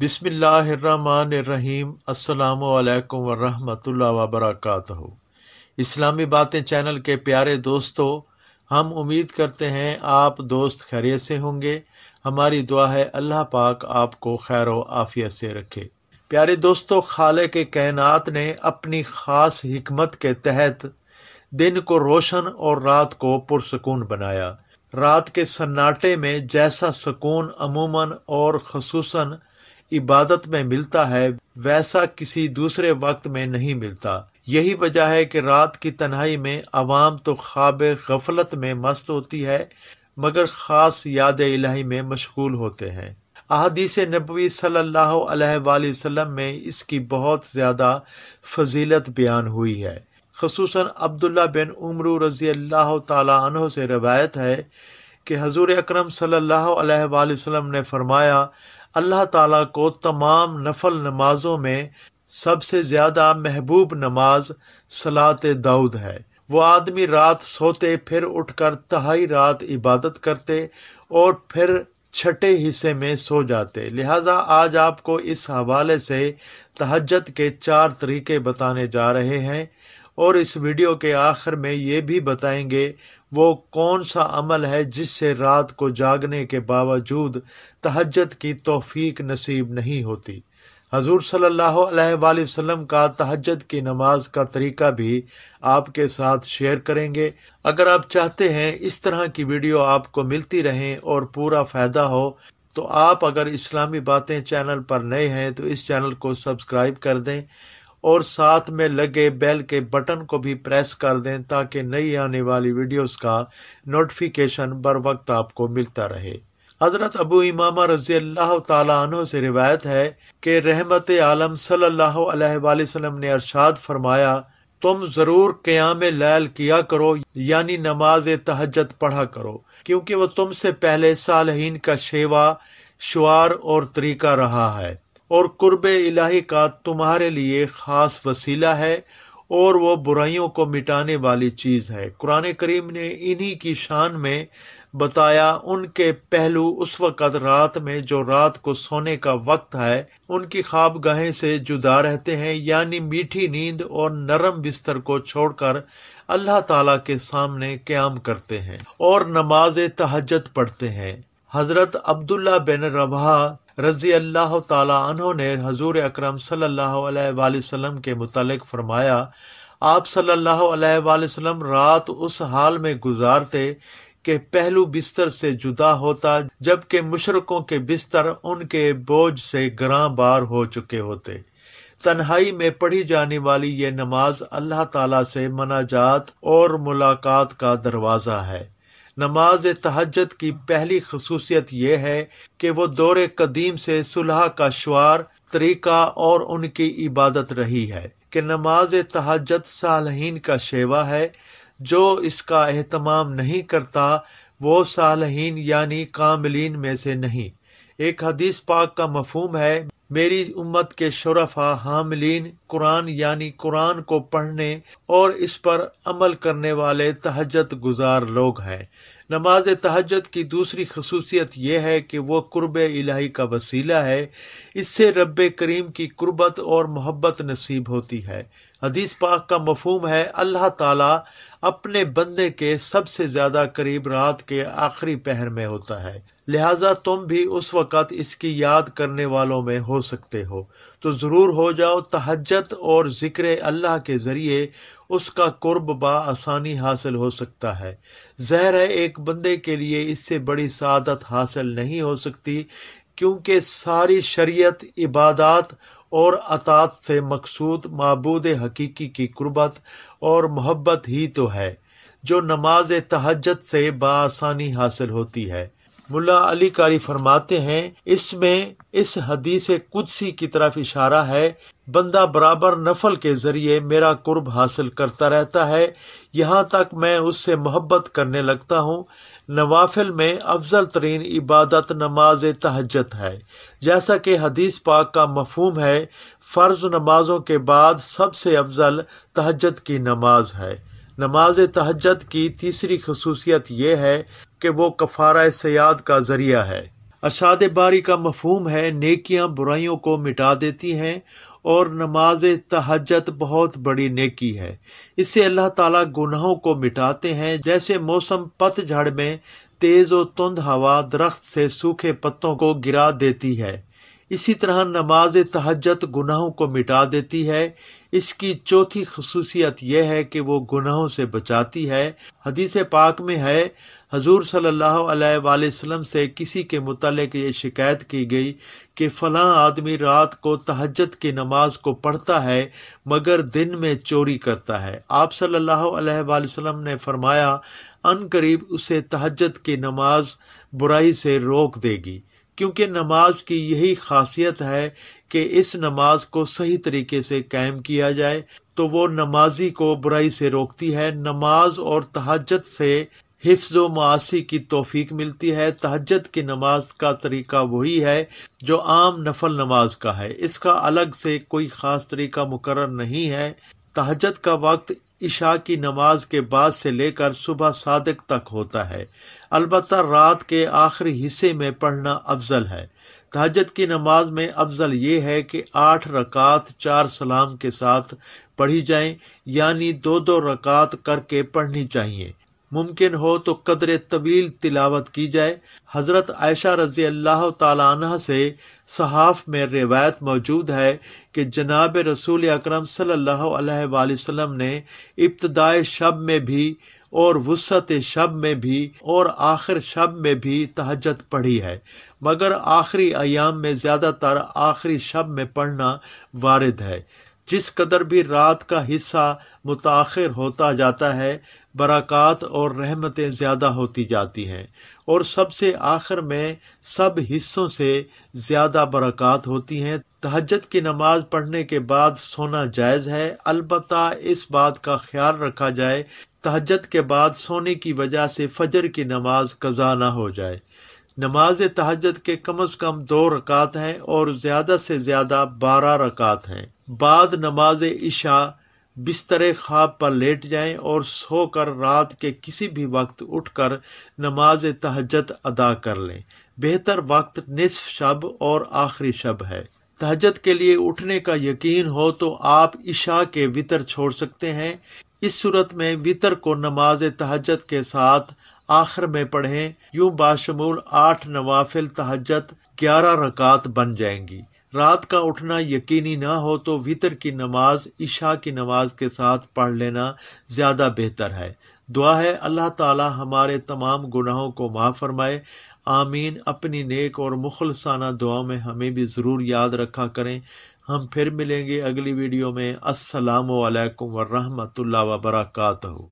बिस्मिल्लाहिर्रहमानिर्रहीम। अस्सलामु अलैकुम वरहमतुल्लाहि वबरकातुहू। इस्लामी बातें चैनल के प्यारे दोस्तों, हम उम्मीद करते हैं आप दोस्त खैरियत से होंगे। हमारी दुआ है अल्लाह पाक आपको खैर व आफियत से रखे। प्यारे दोस्तों, खालिक कायनात ने अपनी ख़ास हिकमत के तहत दिन को रोशन और रात को पुरसकून बनाया। रात के सन्नाटे में जैसा सुकून अमूमन और ख़ुसूसन इबादत में मिलता है, वैसा किसी दूसरे वक्त में नहीं मिलता। यही वजह है कि रात की तन्हाई में अवाम तो ख्वाब गफलत में मस्त होती है, मगर ख़ास याद इलाही में मशगूल होते हैं। अहादीस नबवी सल्लल्लाहु अलैहि वसल्लम में इसकी बहुत ज़्यादा फजीलत बयान हुई है। ख़ुसूसन अब्दुल्ला बिन उमर रज़ी अल्लाह ताला अन्हु से रवायत है कि हजूर अकरम सल्लल्लाहु अलैहि वसल्लम ने फरमाया, अल्लाह ताला को तमाम नफल नमाजों में सबसे ज़्यादा महबूब नमाज सलात दाऊद है। वो आदमी रात सोते, फिर उठकर तहाई रात इबादत करते और फिर छठे हिस्से में सो जाते। लिहाजा आज आपको इस हवाले से तहज्जुद के 4 तरीके बताने जा रहे हैं और इस वीडियो के आखिर में ये भी बताएंगे वो कौन सा अमल है जिससे रात को जागने के बावजूद तहज्जुद की तौफीक नसीब नहीं होती। हजूर सल्लल्लाहु अलैहि वसल्लम का तहज्जुद की नमाज का तरीका भी आपके साथ शेयर करेंगे। अगर आप चाहते हैं इस तरह की वीडियो आपको मिलती रहें और पूरा फ़ायदा हो, तो आप अगर इस्लामी बातें चैनल पर नए हैं तो इस चैनल को सब्सक्राइब कर दें और साथ में लगे बेल के बटन को भी प्रेस कर दें ताकि नई आने वाली वीडियोस का नोटिफिकेशन बर वक्त आपको मिलता रहे। हज़रत अबू इमामा रज़ी अल्लाह ताला अन्हु से रिवायत है कि रहमत आलम सल्लल्लाहु अलैहि वसल्लम ने इरशाद फरमाया, तुम ज़रूर क़याम लैल किया करो, यानी नमाज तहज्जुद पढ़ा करो, क्योंकि वो तुमसे पहले सालहीन का शेवा, शुआर और तरीका रहा है और कुर्ब इलाही का तुम्हारे लिए ख़ास वसीला है और वो बुराइयों को मिटाने वाली चीज़ है। कुरान करीम ने इन्हीं की शान में बताया, उनके पहलू उस वक़्त रात में जो रात को सोने का वक्त है, उनकी ख्वाबगाहें से जुदा रहते हैं, यानी मीठी नींद और नरम बिस्तर को छोड़कर अल्लाह ताला के सामने क़याम करते हैं और नमाज तहज्जुद पढ़ते हैं। हज़रत अब्दुल्ला बिन रवाहा रज़ी अल्लाह ताला अन्हु ने हजूर अकरम सल्लल्लाहु अलैहि वसल्लम के मुतालिक फरमाया, आप सल्लल्लाहु अलैहि वसल्लम रात उस हाल में गुजारते कि पहलू बिस्तर से जुदा होता, जबकि मुशरिकों के बिस्तर उनके बोझ से गरां बार हो चुके होते। तन्हाई में पढ़ी जाने वाली ये नमाज अल्लाह ताला से मनाजात और मुलाकात का दरवाज़ा है। नमाज तहज्जुद की पहली खसूसियत यह है कि वो दौरे कदीम से सुलह का शुआर, तरीका और उनकी इबादत रही है कि नमाज तहज्जुद सालहीन का शेवा है। जो इसका एहतमाम नहीं करता वो सालहीन यानी कामिलीन में से नहीं। एक हदीस पाक का मफहूम है, मेरी उम्मत के शुरफा हामिलीन कुरान यानी कुरान को पढ़ने और इस पर अमल करने वाले तहज्जुद गुजार लोग हैं। नमाज तहज्जुद की दूसरी खसूसियत यह है कि वो कुर्ब इलाही का वसीला है। इससे रब्बे करीम की कुर्बत और मोहब्बत नसीब होती है। हदीस पाक का मफहूम है, अल्लाह ताला अपने बंदे के सबसे ज़्यादा करीब रात के आखिरी पहर में होता है। लिहाजा तुम भी उस वक़्त इसकी याद करने वालों में हो सकते हो, तो ज़रूर हो जाओ। तहज्जुद और ज़िक्र अल्लाह के ज़रिए उसका कुर्ब आसानी हासिल हो सकता है। ज़ाहिर है एक बंदे के लिए इससे बड़ी सादत हासिल नहीं हो सकती, क्योंकि सारी शरीयत, इबादत और अतात से मकसूद माबूद हकीकी की कुर्बत और मोहब्बत ही तो है, जो नमाज तहज्जुद से बाआसानी हासिल होती है। मुल्ला अली कारी फरमाते हैं, इसमें इस हदीस कुदसी की तरफ इशारा है, बंदा बराबर नफल के ज़रिए मेरा कुर्ब हासिल करता रहता है, यहाँ तक मैं उससे मोहब्बत करने लगता हूँ। नवाफिल में अफजल तरीन इबादत नमाज तहज्जुद है, जैसा कि हदीस पाक का मफहूम है, फ़र्ज नमाजों के बाद सबसे अफजल तहज्जुद की नमाज है। नमाज तहज्जुद की तीसरी खसूसियत यह है कि वो कफ़ारा सयाद का ज़रिया है। अरशाद बारी का मफहूम है नेकियां बुराइयों को मिटा देती हैं और नमाज तहज्जुद बहुत बड़ी नेकी है। इससे अल्लाह ताला गुनाहों को मिटाते हैं। जैसे मौसम पतझड़ में तेज और तुंद हवा दरख्त से सूखे पत्तों को गिरा देती है, इसी तरह नमाज तहज्जुद गुनाहों को मिटा देती है। इसकी चौथी खसूसियत यह है कि वो गुनाहों से बचाती है। हदीस पाक में है, हजूर सल्लल्लाहु अलैहि वसल्लम से किसी के मुतालिक ये शिकायत की गई कि फ़लाँ आदमी रात को तहज्जुद की नमाज को पढ़ता है मगर दिन में चोरी करता है। आप सल्लल्लाहु अलैहि वसल्लम ने फरमाया, अनकरीब उसे तहज्जुद की नमाज बुराई से रोक देगी, क्योंकि नमाज की यही खासियत है कि इस नमाज को सही तरीके से कायम किया जाए तो वो नमाजी को बुराई से रोकती है। नमाज और तहज्जुद से हिफ्ज़ व मुआसी की तौफीक मिलती है। तहज्जुद की नमाज का तरीका वही है जो आम नफल नमाज का है, इसका अलग से कोई ख़ास तरीका मुकर्रर नहीं है। तहज्जुद का वक्त इशा की नमाज के बाद से लेकर सुबह सादिक तक होता है, अलबत्ता रात के आखिरी हिस्से में पढ़ना अफजल है। तहज्जुद की नमाज में अफजल ये है कि 8 रकात 4 सलाम के साथ पढ़ी जाएं, यानी 2-2 रकात करके पढ़नी चाहिए। मुमकिन हो तो कदर तवील तिलावत की जाए। हज़रत आयशा रज़ी अल्लाह ताला अन्हा से सहाफ़ में रिवायत मौजूद है कि जनाब रसूल अकरम सल्लल्लाहु अलैहि वसल्लम ने इब्तिदाए शब में भी और वुसअत शब में भी और आखिर शब में भी तहज्जुद पढ़ी है, मगर आखिरी अयाम में ज़्यादातर आखिरी शब में पढ़ना वारिद है। जिस कदर भी रात का हिस्सा मुताखिर होता जाता है, बरक़ात और रहमतें ज़्यादा होती जाती हैं और सबसे आखिर में सब हिस्सों से ज़्यादा बरक़ात होती हैं। तहज्जुद की नमाज पढ़ने के बाद सोना जायज़ है, अलबत्ता इस बात का ख्याल रखा जाए तहज्जुद के बाद सोने की वजह से फजर की नमाज कज़ा ना हो जाए। नमाज तहज्जुद के कम अज़ कम 2 रकात हैं और ज़्यादा से ज़्यादा 12 रकात हैं। बाद नमाज इशा बिस्तर ख्वाब पर लेट जाएं और सोकर रात के किसी भी वक्त उठकर नमाज तहज्जुद अदा कर लें। बेहतर वक्त निस्फ शब और आखिरी शब है। तहज्जुद के लिए उठने का यकीन हो तो आप इशा के वितर छोड़ सकते हैं। इस सूरत में वितर को नमाज तहज्जुद के साथ आखिर में पढ़ें। यूं बाशमूल 8 नवाफिल तहज्जुद 11 रकात बन जाएंगी। रात का उठना यकीनी ना हो तो वितर की नमाज इशा की नमाज के साथ पढ़ लेना ज़्यादा बेहतर है। दुआ है अल्लाह ताला हमारे तमाम गुनाहों को माफ़ फरमाए। आमीन। अपनी नेक और मुखलसाना दुआ में हमें भी ज़रूर याद रखा करें। हम फिर मिलेंगे अगली वीडियो में। अस्सलामु अलैकुम व रहमतुल्लाहि व बरकातहू।